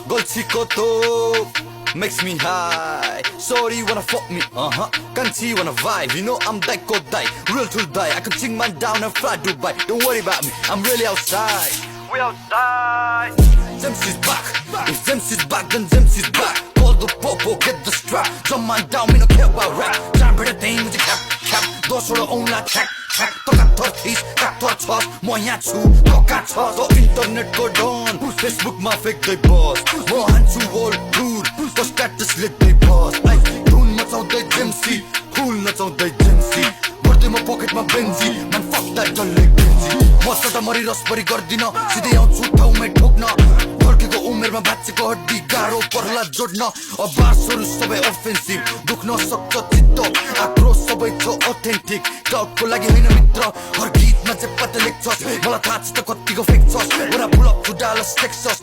Golchikoto makes me high. Sorry wanna fuck me, Kanchi wanna vibe. You know I'm Dai Kodai, real to die. I can sing man down and fly Dubai. Don't worry about me, I'm really outside. We outside. Zems is back. If Zems is back, then Zems is back. Call the popo, get the strap. Jump man down, me no care about rap. Jam better thing with the cap. Those are the own la check. Tokator this, kator chos. Mo यहाँ छु, toka chos. तो internet को don, Facebook मा fake they boss. Mo hanchu world tour, तो status lit they boss. Ay, धुन मचाउँदै Zemsi, फुल नचाउँदै Zemsi. भर्दै म pocket मा Benzi, man fuck that डल्लै Benzi. म सटा मरी रसभरी गर्दिन, सिधै आउँछु ठाउँमै ठोक्न. फर्केको उमेरमा भाँचेको हड्डी गाह्रो पर्ला जोड्न. अबासहरू सबै offensive, दुख्न सक्छ चित्त. आक्रोश सबै छ authentic, क्लाउडको लागि होइन मित्र. हर गीतमा चाहिँ पत्ता लेख्छस्, मलाई थाहा छ त कतिको फेक छस्. When I pull up to Dallas, Texas,